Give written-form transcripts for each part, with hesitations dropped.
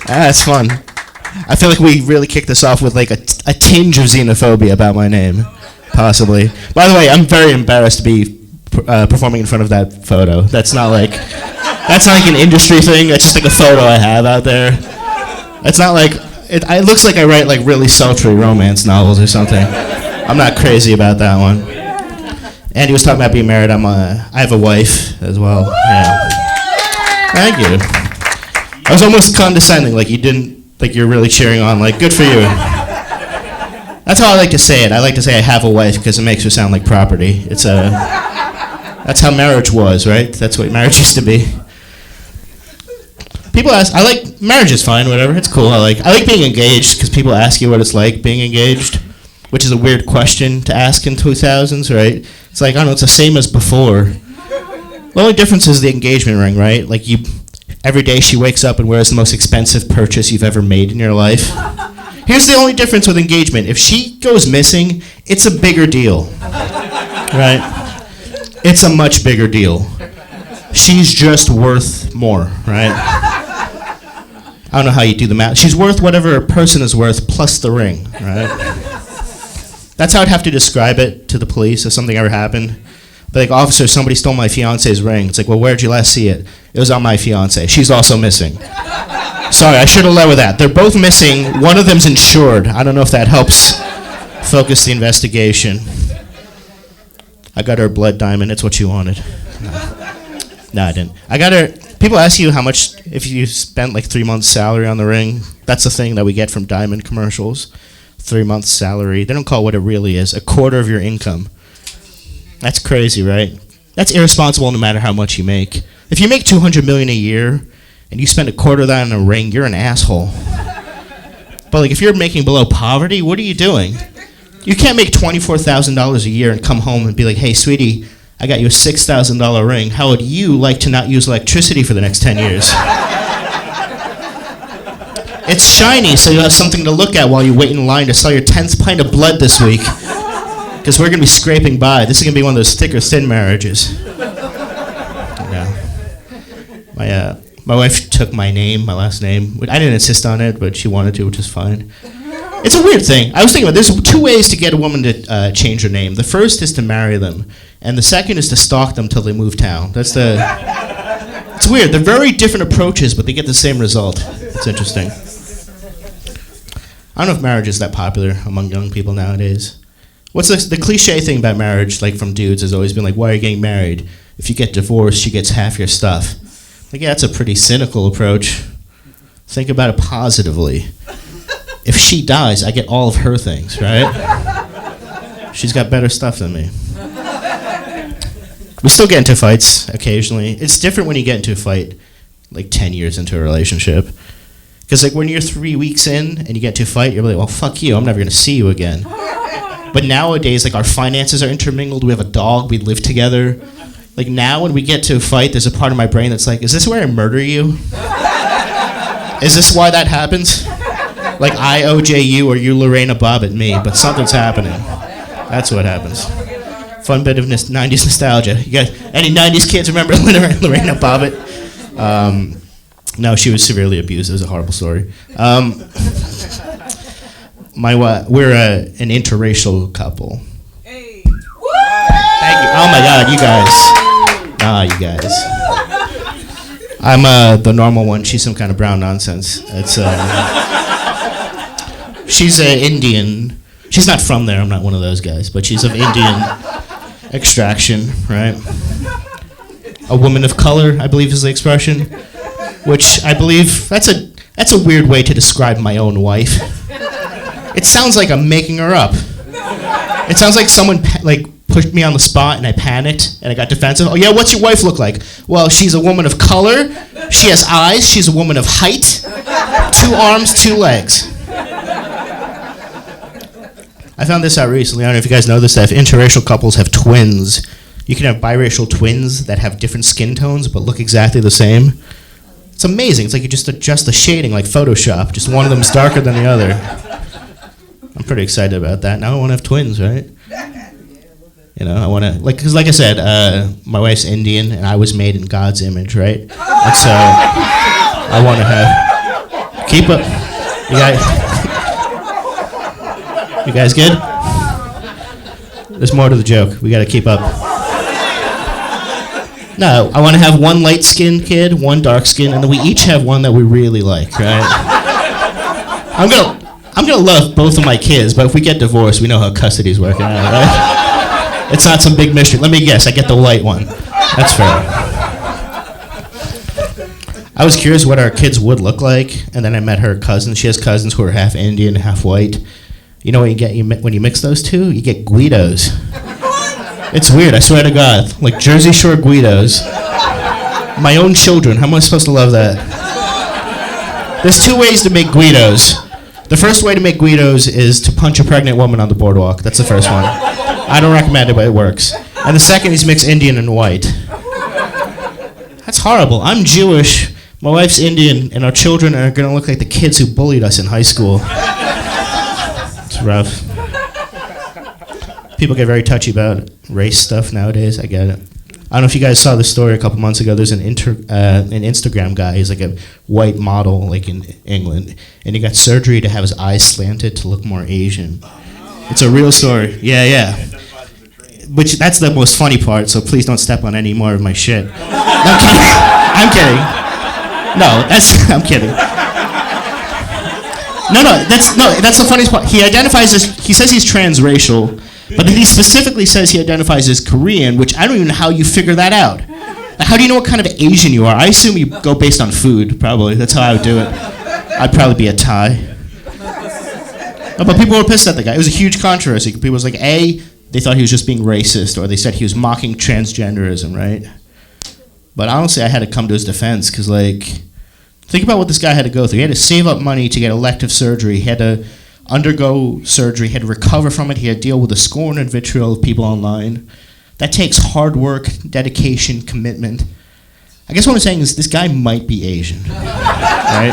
That's fun. I feel like we really kicked this off with like a tinge of xenophobia about my name, possibly. By the way, I'm very embarrassed to be performing in front of that photo. That's not like an industry thing. That's just like a photo I have out there. It's not like it looks like I write like really sultry romance novels or something. I'm not crazy about that one. Andy was talking about being married. I have a wife as well. Yeah. Thank you. I was almost condescending, like you didn't, like you're really cheering on, like good for you. That's how I like to say it. I like to say I have a wife because it makes her sound like property. That's how marriage was, right? That's what marriage used to be. People ask, marriage is fine, whatever, it's cool. I like being engaged because people ask you what it's like being engaged, which is a weird question to ask in 2000s, right? It's like, I don't know, it's the same as before. The only difference is the engagement ring, right? Like every day she wakes up and wears the most expensive purchase you've ever made in your life. Here's the only difference with engagement. If she goes missing, it's a bigger deal, right? It's a much bigger deal. She's just worth more, right? I don't know how you do the math. She's worth whatever a person is worth plus the ring, right? That's how I'd have to describe it to the police if something ever happened. But like, officer, somebody stole my fiance's ring. It's like, well, where'd you last see it? It was on my fiance. She's also missing. Sorry, I should have led with that. They're both missing. One of them's insured. I don't know if that helps focus the investigation. I got her a blood diamond. It's what she wanted. No, I didn't. I got her. People ask you how much, if you spent like 3 months' salary on the ring. That's the thing that we get from diamond commercials. 3 months' salary. They don't call it what it really is. A quarter of your income. That's crazy, right? That's irresponsible no matter how much you make. If you make $200 million a year and you spend a quarter of that on a ring, you're an asshole. But like, if you're making below poverty, what are you doing? You can't make $24,000 a year and come home and be like, hey, sweetie, I got you a $6,000 ring. How would you like to not use electricity for the next 10 years? It's shiny, so you'll have something to look at while you wait in line to sell your 10th pint of blood this week. Because we're going to be scraping by. This is going to be one of those thick or thin marriages. Yeah. My wife took my name, my last name. I didn't insist on it, but she wanted to, which is fine. It's a weird thing. I was thinking about there's 2 ways to get a woman to change her name. The first is to marry them, and the second is to stalk them till they move town. It's weird. They're very different approaches, but they get the same result. It's interesting. I don't know if marriage is that popular among young people nowadays. What's the cliche thing about marriage, like from dudes, has always been like, why are you getting married? If you get divorced, she gets half your stuff. Like, yeah, that's a pretty cynical approach. Think about it positively. If she dies, I get all of her things, right? She's got better stuff than me. We still get into fights occasionally. It's different when you get into a fight like 10 years into a relationship. Because like when you're 3 weeks in and you get into a fight, you're like, well, fuck you, I'm never going to see you again. But nowadays, like, our finances are intermingled. We have a dog. We live together. Like, now when we get to a fight, there's a part of my brain that's like, is this where I murder you? Is this why that happens? Like, I OJ you or you Lorena Bobbitt me, but something's happening. That's what happens. Fun bit of 90s nostalgia. You guys, any 90s kids remember Lorena Bobbitt? No, she was severely abused. It was a horrible story. We're an interracial couple. Hey. Thank you. Oh my God, you guys. You guys. I'm the normal one. She's some kind of brown nonsense. She's Indian. She's not from there. I'm not one of those guys, but she's of Indian extraction, right? A woman of color, I believe, is the expression. Which I believe that's a weird way to describe my own wife. It sounds like I'm making her up. It sounds like someone pushed me on the spot and I panicked and I got defensive. Oh yeah, what's your wife look like? Well, she's a woman of color. She has eyes. She's a woman of height. 2 arms, 2 legs. I found this out recently. I don't know if you guys know this, that if interracial couples have twins, you can have biracial twins that have different skin tones but look exactly the same. It's amazing. It's like you just adjust the shading like Photoshop. Just one of them is darker than the other. I'm pretty excited about that. Now I want to have twins, right? You know, I want to, because like I said, my wife's Indian and I was made in God's image, right? And so I I want to have. Keep up. You guys good? There's more to the joke. We got to keep up. No, I want to have one light-skinned kid, one dark-skinned, and then we each have one that we really like, right? I'm gonna love both of my kids, but if we get divorced, we know how custody's working out, right? It's not some big mystery. Let me guess, I get the light one. That's fair. I was curious what our kids would look like, and then I met her cousins. She has cousins who are half Indian, half white. You know what you get when you mix those two? You get Guidos. It's weird, I swear to God. Like Jersey Shore Guidos. My own children, how am I supposed to love that? There's two ways to make Guidos. The first way to make Guidos is to punch a pregnant woman on the boardwalk. That's the first one. I don't recommend it, but it works. And the second is mix Indian and white. That's horrible. I'm Jewish, my wife's Indian, and our children are going to look like the kids who bullied us in high school. It's rough. People get very touchy about race stuff nowadays. I get it. I don't know if you guys saw this story a couple months ago. There's an Instagram guy. He's like a white model, like in England, and he got surgery to have his eyes slanted to look more Asian. It's a real story. Yeah. Which that's the most funny part. So please don't step on any more of my shit. No, I'm kidding. I'm kidding. That's the funniest part. He identifies as, he says he's transracial, but then he specifically says he identifies as Korean, which I don't even know how you figure that out. How do you know what kind of Asian you are? I assume you go based on food, probably. That's how I would do it. I'd probably be a Thai. Oh, but people were pissed at the guy. It was a huge controversy. People was like, A, they thought he was just being racist, or they said he was mocking transgenderism, right? But honestly, I had to come to his defense, because, like, think about what this guy had to go through. He had to save up money to get elective surgery. He had to undergo surgery. He had to recover from it. He had to deal with the scorn and vitriol of people online. That takes hard work, dedication, commitment. I guess what I'm saying is this guy might be Asian, right?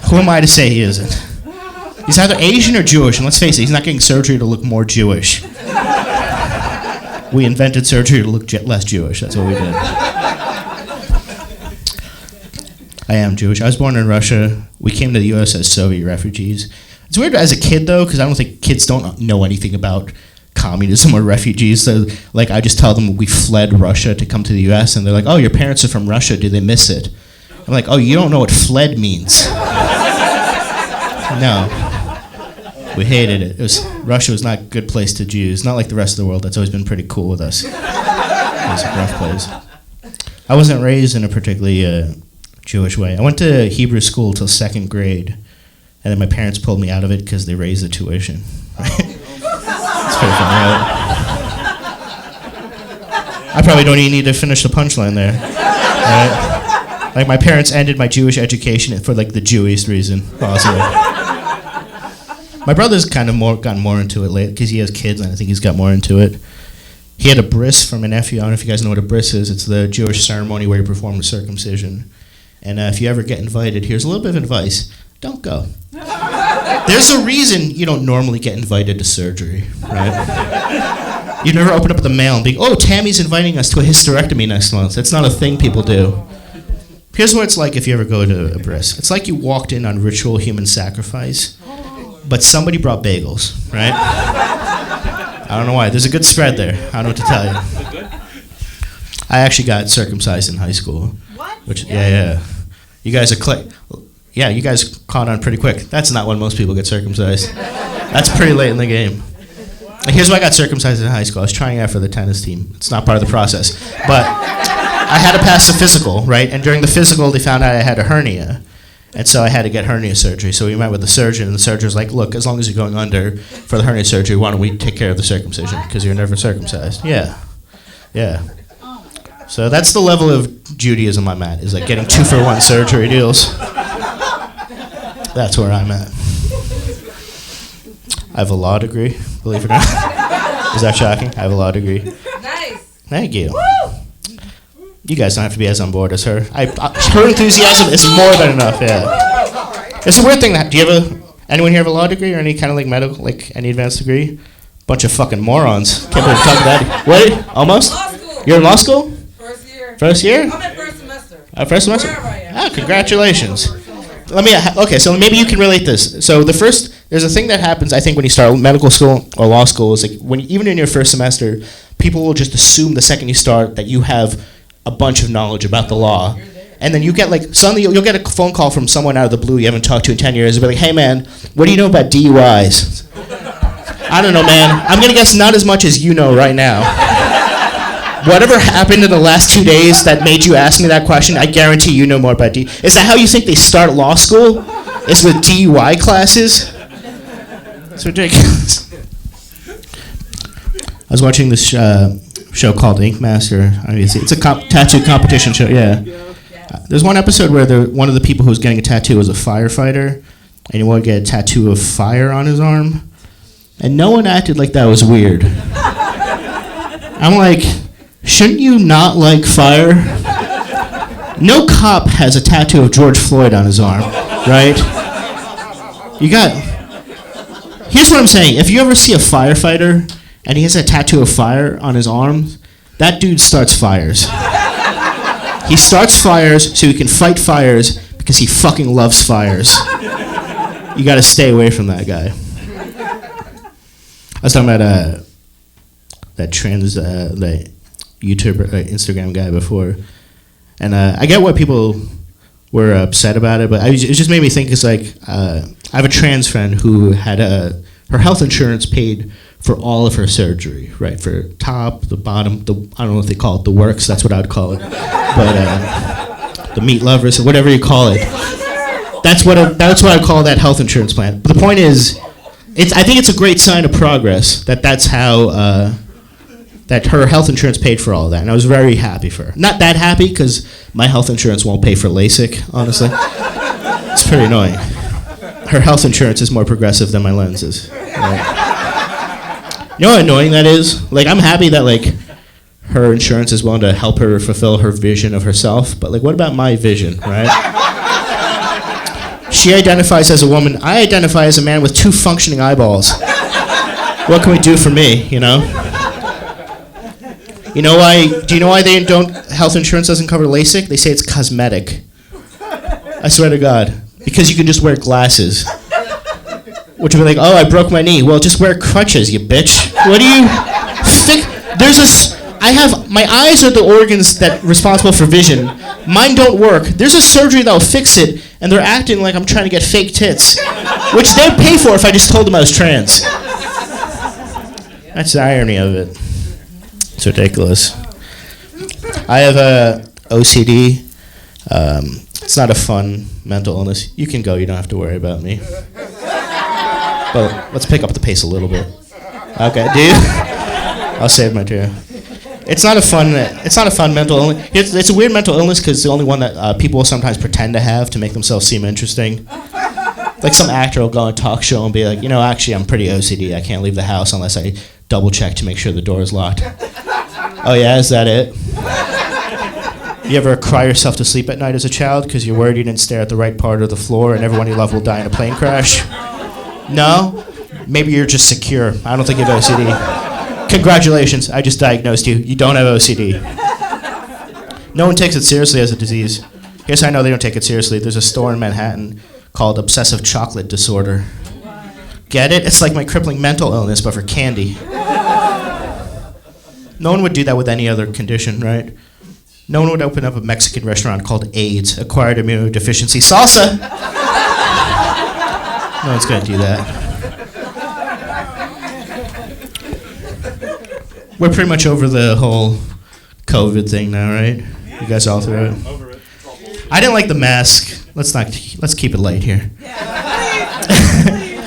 Who am I to say he isn't? He's either Asian or Jewish, and let's face it, he's not getting surgery to look more Jewish. We invented surgery to look less Jewish. That's what we did. I am Jewish. I was born in Russia. We came to the U.S. as Soviet refugees. It's weird as a kid, though, because I don't think kids don't know anything about communism or refugees. So, like, I just tell them we fled Russia to come to the U.S., and they're like, oh, your parents are from Russia. Do they miss it? I'm like, oh, you don't know what fled means. No. We hated it. Russia was not a good place to Jews. Not like the rest of the world. That's always been pretty cool with us. It was a rough place. I wasn't raised in a particularly Jewish way. I went to Hebrew school till 2nd grade, and then my parents pulled me out of it because they raised the tuition. It's pretty funny, right? I probably don't even need to finish the punchline there. Right? Like, my parents ended my Jewish education for, like, the Jewish reason, possibly. My brother's kind of gotten more into it late because he has kids, and I think he's got more into it. He had a bris from a nephew. I don't know if you guys know what a bris is. It's the Jewish ceremony where you perform the circumcision. And if you ever get invited, here's a little bit of advice. Don't go. There's a reason you don't normally get invited to surgery, right? You never open up the mail and be, oh, Tammy's inviting us to a hysterectomy next month. That's not a thing people do. Here's what it's like if you ever go to a bris. It's like you walked in on ritual human sacrifice, but somebody brought bagels, right? I don't know why. There's a good spread there. I don't know what to tell you. I actually got circumcised in high school. What? Which, yeah. You guys are you guys caught on pretty quick. That's not when most people get circumcised. That's pretty late in the game. Here's why I got circumcised in high school. I was trying out for the tennis team. It's not part of the process. But I had to pass the physical, right? And during the physical, they found out I had a hernia. And so I had to get hernia surgery. So we met with the surgeon, and the surgeon was like, look, as long as you're going under for the hernia surgery, why don't we take care of the circumcision? Because you're never circumcised. Yeah. So that's the level of Judaism I'm at, is like getting 2-for-1 surgery deals. That's where I'm at. I have a law degree, believe it or not. Is that shocking? I have a law degree. Nice. Thank you. Woo! You guys don't have to be as on board as her. Her enthusiasm is more than enough, yeah. It's a weird thing. Do you anyone here have a law degree or any kind of like medical, like any advanced degree? Bunch of fucking morons. Can't believe I'm talking that. Wait, almost? Law school. You're in law school? First year. First year? I'm in first semester. First semester? Ah, congratulations. Okay, so maybe you can relate this. So there's a thing that happens, I think, when you start medical school or law school, is like even in your first semester, people will just assume the second you start that you have a bunch of knowledge about the law. And then you get suddenly you'll get a phone call from someone out of the blue you haven't talked to in 10 years. They'll be like, hey man, what do you know about DUIs? I don't know, man. I'm going to guess not as much as you know right now. Whatever happened in the last 2 days that made you ask me that question, I guarantee you know more about DUI. Is that how you think they start law school? Is with DUI classes? It's ridiculous. I was watching this show called Ink Master. It's a tattoo competition show, yeah. There's one episode where one of the people who was getting a tattoo was a firefighter, and he wanted to get a tattoo of fire on his arm, and no one acted like that was weird. I'm like, shouldn't you not like fire? No cop has a tattoo of George Floyd on his arm, right? Here's what I'm saying. If you ever see a firefighter and he has a tattoo of fire on his arm, that dude starts fires. He starts fires so he can fight fires because he fucking loves fires. You gotta stay away from that guy. I was talking about that trans, that YouTuber, Instagram guy before, and I get why people were upset about it, but it just made me think. It's like I have a trans friend who had her health insurance paid for all of her surgery, right? For top, the bottom, I don't know if they call it the works. That's what I would call it, but the meat lovers, whatever you call it. That's what I call that health insurance plan. But the point is, I think it's a great sign of progress that's how. That her health insurance paid for all of that, and I was very happy for her. Not that happy, because my health insurance won't pay for LASIK, honestly. It's pretty annoying. Her health insurance is more progressive than my lenses. Right? You know how annoying that is? I'm happy that, her insurance is willing to help her fulfill her vision of herself, but, what about my vision, right? She identifies as a woman. I identify as a man with 2 functioning eyeballs. What can we do for me, you know? You know why? Do you know why health insurance doesn't cover LASIK? They say it's cosmetic. I swear to God. Because you can just wear glasses. Which would be like, oh, I broke my knee. Well, just wear crutches, you bitch. What do you think? My eyes are the organs that responsible for vision. Mine don't work. There's a surgery that'll fix it, and they're acting like I'm trying to get fake tits. Which they'd pay for if I just told them I was trans. That's the irony of it. It's ridiculous. I have OCD. It's not a fun mental illness. You can go. You don't have to worry about me. But let's pick up the pace a little bit. Okay, do you? I'll save my tear. It's not a fun mental illness. It's a weird mental illness because it's the only one that people will sometimes pretend to have to make themselves seem interesting. Like some actor will go on a talk show and be like, actually, I'm pretty OCD. I can't leave the house unless I double check to make sure the door is locked. Oh yeah, is that it? You ever cry yourself to sleep at night as a child because you're worried you didn't stare at the right part of the floor and everyone you love will die in a plane crash? No? Maybe you're just secure. I don't think you have OCD. Congratulations, I just diagnosed you. You don't have OCD. No one takes it seriously as a disease. Here's how I know they don't take it seriously. There's a store in Manhattan called Obsessive Chocolate Disorder. Get it? It's like my crippling mental illness, but for candy. No one would do that with any other condition, right? No one would open up a Mexican restaurant called AIDS, Acquired Immunodeficiency Salsa. No one's going to do that. We're pretty much over the whole COVID thing now, right? You guys all through it? Over it. I didn't like the mask. Let's keep it light here.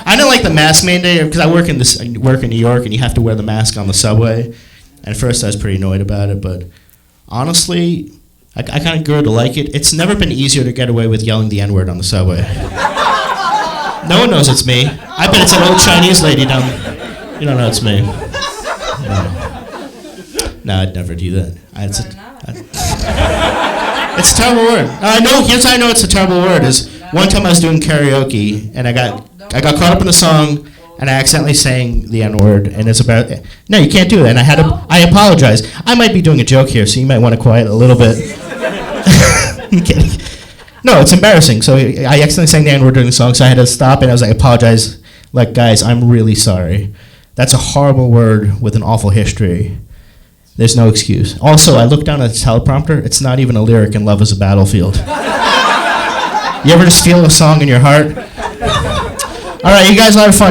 I didn't like the mask mandate because I work in New York and you have to wear the mask on the subway. And at first I was pretty annoyed about it, but honestly, I kind of grew to like it. It's never been easier to get away with yelling the N-word on the subway. No one knows it's me. I bet it's an old Chinese lady down there. You don't know it's me. No, I'd never do that. It's a terrible word. Here's how I know it's a terrible word is one time I was doing karaoke and I got caught up in the song and I accidentally sang the N-word, and it's about, no, you can't do that, and I apologize. I might be doing a joke here, so you might want to quiet a little bit. I'm kidding. No, it's embarrassing. So I accidentally sang the N-word during the song, so I had to stop, and I was like, apologize. Like, guys, I'm really sorry. That's a horrible word with an awful history. There's no excuse. Also, I looked down at the teleprompter. It's not even a lyric in Love is a Battlefield. You ever just feel a song in your heart? All right, you guys have fun.